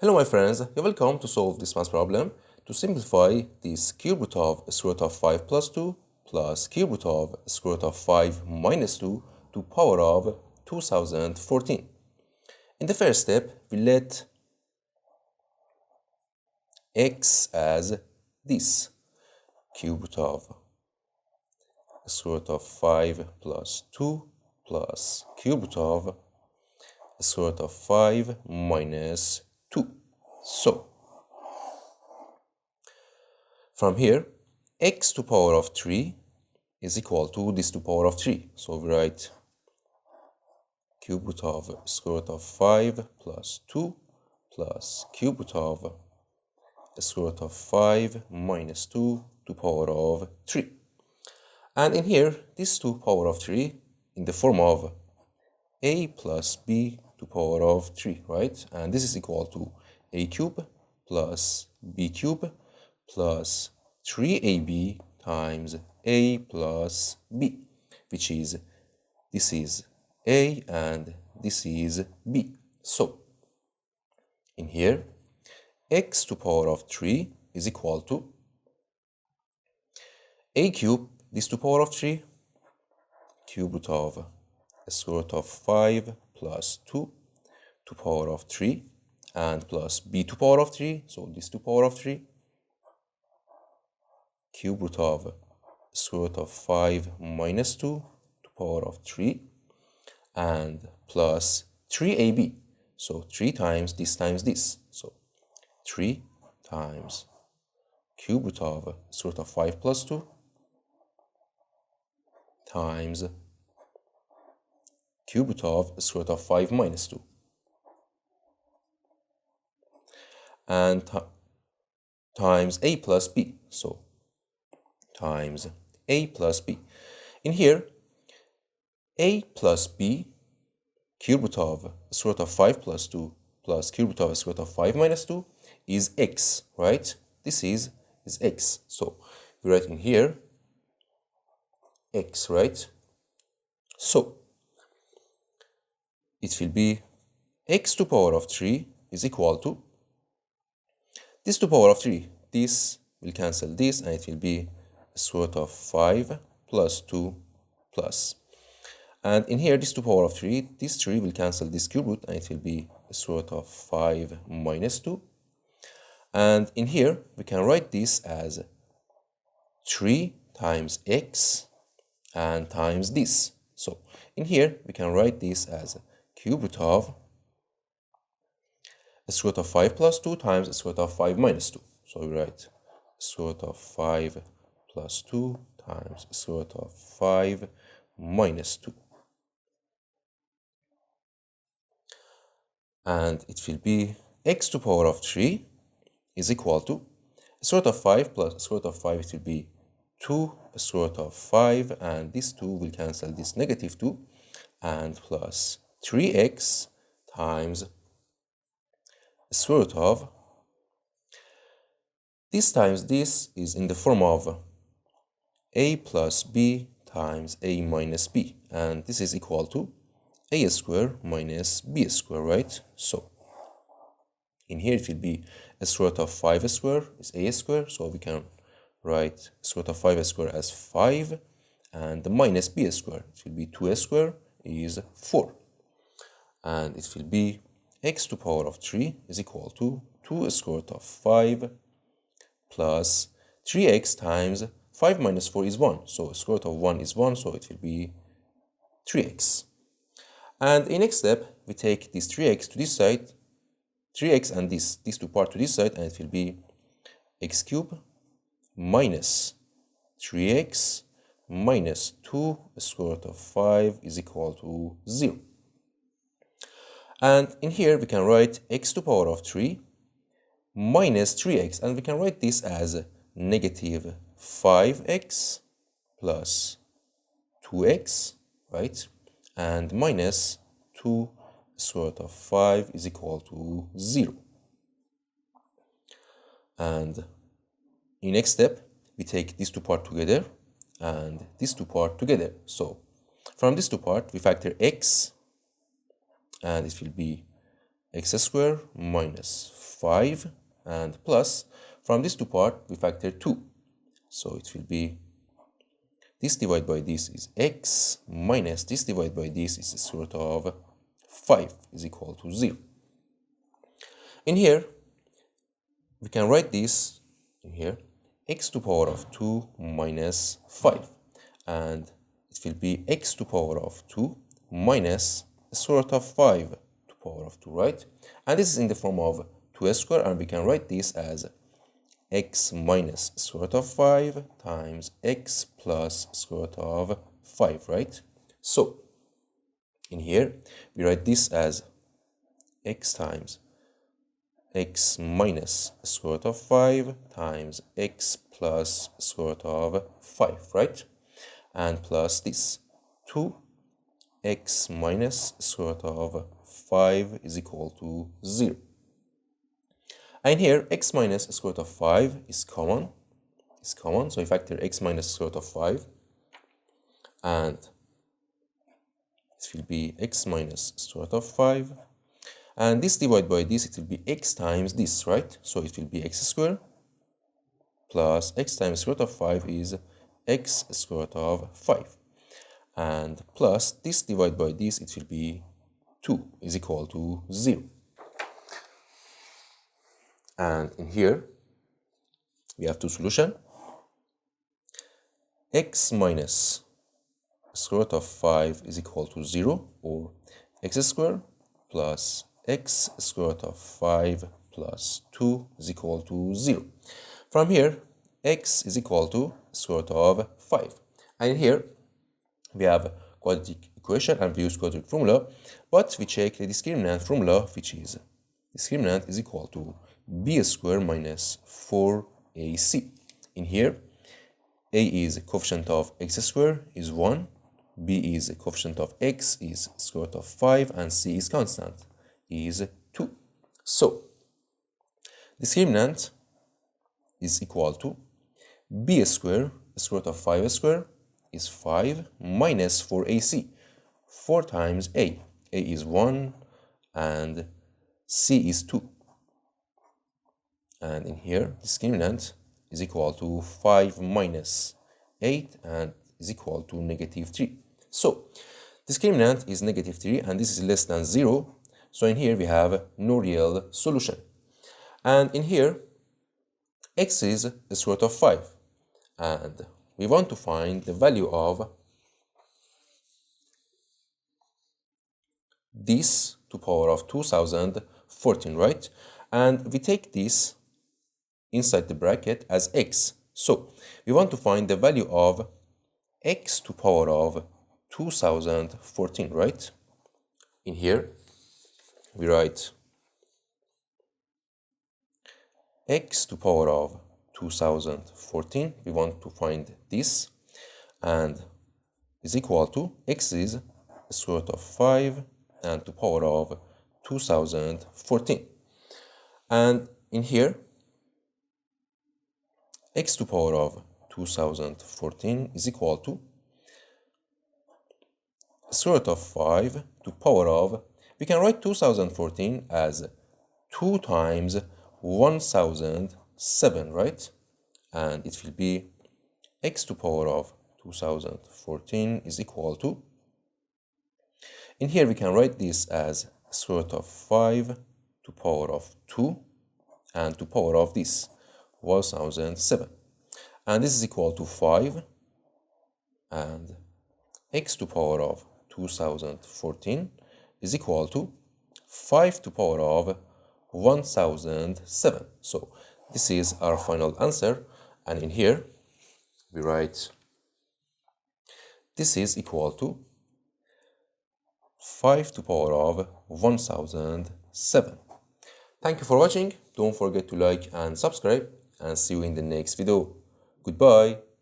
Hello my friends, you're welcome to solve this math problem to simplify this cube root of square root of 5 plus 2 plus cube root of square root of 5 minus 2 to power of 2014. In the first step, we let x as this cube root of square root of 5 plus 2 plus cube root of square root of 5 minus 2. So, from here, x to power of 3 is equal to this to power of 3. So we write cube root of square root of 5 plus 2 plus cube root of square root of 5 minus 2 to power of 3. And in here, this to power of 3 in the form of a plus b to power of 3, right? And this is equal to a cube plus b cube plus 3ab times a plus b, which is, this is a and this is b. So, in here, x to power of 3 is equal to a cube, this to power of 3, cube root of square root of 5 plus 2 to power of 3, and plus b to power of 3, so this to power of 3, cube root of square root of 5 minus 2 to power of 3, and plus 3ab, so 3 times this, so 3 times cube root of square root of 5 plus 2 times cube root of square root of 5 minus 2, and times a plus b, so times a plus b. In here, a plus b, cube root of square root of 5 plus 2 plus cube root of square root of 5 minus 2 is x, right? This is x. So we write in here x, right? So it will be x to power of 3 is equal to this to power of 3. This will cancel this, and it will be square root of 5 plus 2 plus. And in here, this to power of 3, this 3 will cancel this cube root, and it will be square root of 5 minus 2. And in here, we can write this as 3 times x and times this. So in here, we can write this as cube root of square root of 5 plus 2 times square root of 5 minus 2. So we write square root of 5 plus 2 times square root of 5 minus 2. And it will be x to power of 3 is equal to square root of 5 plus square root of 5, it will be 2 square root of 5, and this 2 will cancel this negative 2, and plus 3x times square root of, this times this is in the form of a plus b times a minus b, and this is equal to a square minus b square, right? So in here it will be a square root of 5 square is a square, so we can write square root of 5 square as 5, and the minus b square, it will be 2 square is 4, and it will be x to power of 3 is equal to 2 square root of 5 plus 3x times 5 minus 4 is 1, so square root of 1 is 1, so it will be 3x. And in next step, we take this 3x to this side, 3x and this two part to this side, and it will be x cubed minus 3x minus 2 square root of 5 is equal to 0. And in here, we can write x to power of 3 minus 3x, and we can write this as negative 5x plus 2x, right? And minus 2 square root of 5 is equal to 0. And in next step, we take these two parts together and these two parts together. So from these two parts, we factor x, and it will be x squared minus 5 and plus, from this two part we factor 2. So it will be this divided by this is x minus this divided by this is the square root of 5 is equal to 0. In here, we can write this in here, x to power of 2 minus 5. And it will be x to power of 2 minus the square root of 5 to power of 2, right? And this is in the form of 2 squared, and we can write this as x minus square root of 5 times x plus square root of 5, right? So, in here, we write this as x times x minus square root of 5 times x plus square root of 5, right? And plus this 2x minus square root of 5 is equal to 0. And here x minus square root of 5 is common. So I factor x minus square root of 5, and it will be x minus square root of 5. And this divided by this, it will be x times this, right? So it will be x squared plus x times square root of 5 is x square root of 5. And plus this divided by this, it will be 2 is equal to 0. And in here, we have two solutions. X minus square root of 5 is equal to 0, or x squared plus x square root of 5 plus 2 is equal to 0. From here, x is equal to square root of 5. And here, we have quadratic equation and we use quadratic formula, but we check the discriminant formula, which is discriminant is equal to b squared minus 4ac. In here, a is coefficient of x squared is 1, b is coefficient of x is square root of 5, and c is constant is 2. So, discriminant is equal to b squared, square root of 5 squared is 5 minus 4ac. 4 times a is 1 and c is 2. And in here, discriminant is equal to 5 minus 8 and is equal to negative 3. So, discriminant is negative 3 and this is less than 0. So in here we have no real solution. And in here, x is the square root of 5. And we want to find the value of this to power of 2014, right? And we take this inside the bracket as x. So we want to find the value of x to power of 2014, right? In here, we write x to power of 2014. We want to find this, and is equal to x is the square root of 5 and to power of 2014. And in here, x to power of 2014 is equal to square root of 5 to power of, we can write 2014 as 2 times 1007, right? And it will be x to power of 2014 is equal to, in here we can write this as square root of 5 to power of 2 and to power of this 1007. And this is equal to 5, and x to power of 2014 is equal to 5 to power of 1007. So this is our final answer, and in here we write this is equal to 5 to power of 1007. Thank you for watching. Don't forget to like and subscribe, and see you in the next video. Goodbye.